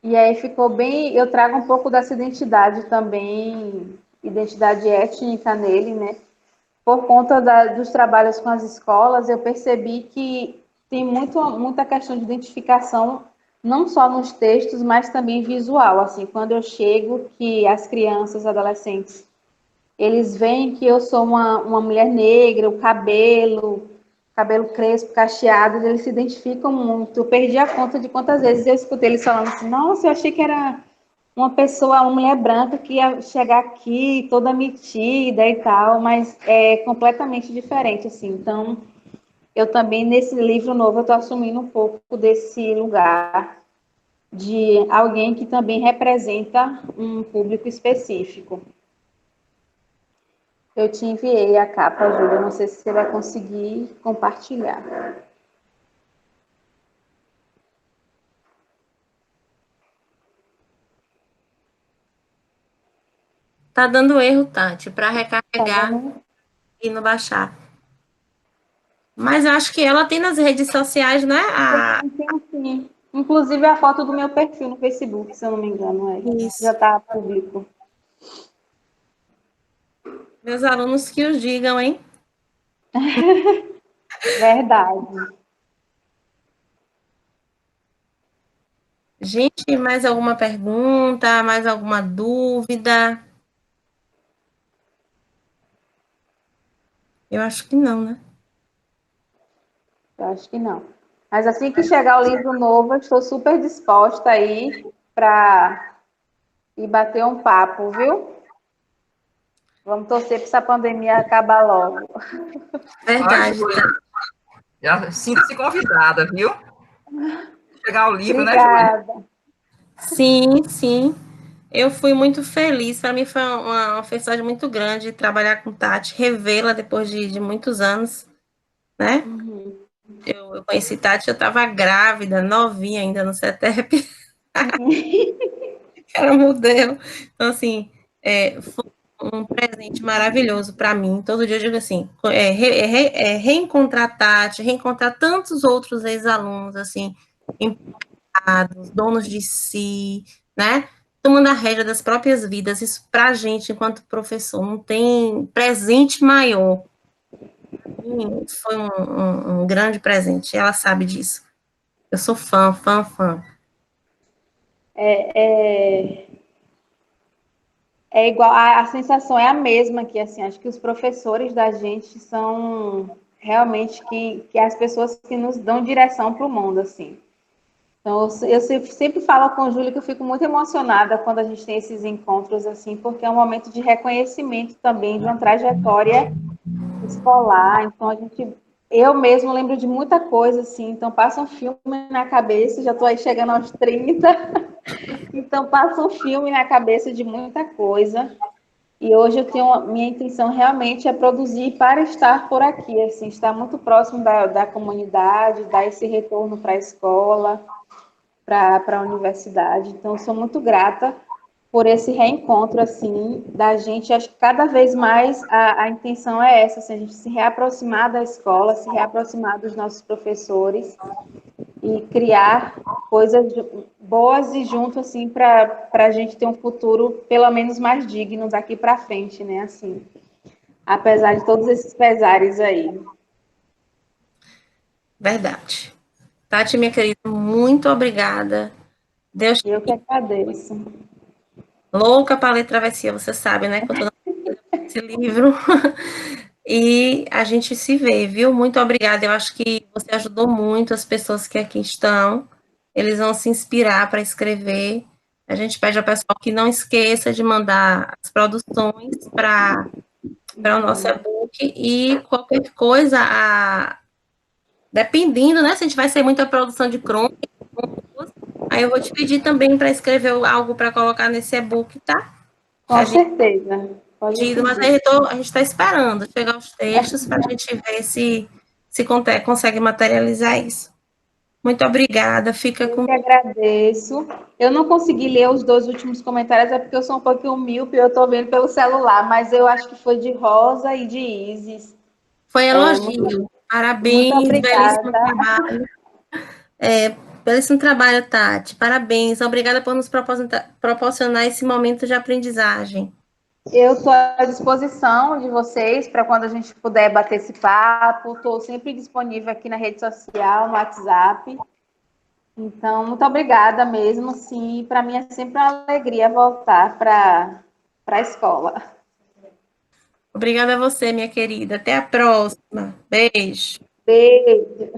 E aí ficou bem. Eu trago um pouco dessa identidade também, identidade étnica nele, né? por conta dos trabalhos com as escolas, eu percebi que tem muita questão de identificação, não só nos textos, mas também visual. Assim, quando eu chego, que as crianças, adolescentes, eles veem que eu sou uma mulher negra, o cabelo crespo, cacheado, eles se identificam muito. Eu perdi a conta de quantas vezes eu escutei eles falando assim, nossa, eu achei que era uma mulher branca que ia chegar aqui toda metida e tal, mas é completamente diferente, assim. Então, eu também, nesse livro novo, eu estou assumindo um pouco desse lugar de alguém que também representa um público específico. Eu te enviei a capa, Júlia, não sei se você vai conseguir compartilhar. Tá dando erro, Tati, para Tá recarregar vendo? e não baixar. Mas eu acho que ela tem nas redes sociais, né? Sim. Inclusive a foto do meu perfil no Facebook, se eu não me engano, já Isso. está público. Meus alunos que os digam, hein? Verdade. Gente, mais alguma pergunta? Mais alguma dúvida? Eu acho que não, né? Eu acho que não. Mas assim que chegar o livro novo, eu estou super disposta aí para ir bater um papo, viu? Vamos torcer para essa pandemia acabar logo. Ai, Verdade, Júlia, Tati. já sinta-se convidada, viu? Chegar o livro, né, Júlia? Obrigada. Sim, sim. Eu fui muito feliz. Para mim foi uma felicidade muito grande trabalhar com Tati, revê-la depois de muitos anos, né? Uhum. Eu conheci Tati, eu estava grávida, novinha ainda no CETEP, era modelo. Então, assim, foi um presente maravilhoso para mim. Todo dia eu digo assim, reencontrar a Tati, reencontrar tantos outros ex-alunos, assim, empregados, donos de si, né? Tomando a rédea das próprias vidas. Isso para a gente, enquanto professor, não tem presente maior. Foi um grande presente. Ela sabe disso. Eu sou fã, fã, fã. É igual, a sensação é a mesma que, assim, acho que os professores da gente são realmente que as pessoas que nos dão direção para o mundo, assim. Então, eu sempre falo com o Júlio que eu fico muito emocionada quando a gente tem esses encontros, assim, porque é um momento de reconhecimento também de uma trajetória escolar. Então, eu mesmo lembro de muita coisa, assim, então passa um filme na cabeça, já estou aí chegando aos 30, então passa um filme na cabeça de muita coisa. E hoje eu tenho, minha intenção realmente é produzir para estar por aqui, assim, estar muito próximo da comunidade, dar esse retorno para a escola, para a universidade. Então, sou muito grata por esse reencontro, assim, da gente. Acho que cada vez mais a intenção é essa, assim, a gente se reaproximar da escola, se reaproximar dos nossos professores e criar coisas boas e junto, assim, para a gente ter um futuro, pelo menos, mais digno daqui para frente, né, assim. Apesar de todos esses pesares aí. Verdade. Tati, minha querida, muito obrigada. Deus te Eu que agradeço. louca para ler Travessia, você sabe, né? Que eu tô esse livro. E a gente se vê, viu? Muito obrigada. Eu acho que você ajudou muito as pessoas que aqui estão. Eles vão se inspirar para escrever. A gente pede ao pessoal que não esqueça de mandar as produções para o nosso e-book e qualquer coisa, dependendo, né? Se a gente vai ser muita produção de crônicas, aí eu vou te pedir também para escrever algo para colocar nesse e-book, tá? Com certeza. Pode Pedido, mas pedir. a gente está esperando chegar os textos para a gente ver se consegue materializar isso. Muito obrigada, fica Eu com. que agradeço. Eu não consegui ler os dois últimos comentários, é porque eu sou um pouquinho míope e eu estou vendo pelo celular, mas eu acho que foi de Rosa e de Isis. Foi Muito, elogio. muito Parabéns, belíssimo obrigada. trabalho. Belíssimo trabalho, Tati. Parabéns. Obrigada por nos proporcionar esse momento de aprendizagem. Eu estou à disposição de vocês para quando a gente puder bater esse papo. Estou sempre disponível aqui na rede social, no WhatsApp. Então, muito obrigada mesmo. Sim, para mim é sempre uma alegria voltar para a escola. Obrigada a você, minha querida. Até a próxima. Beijo. Beijo.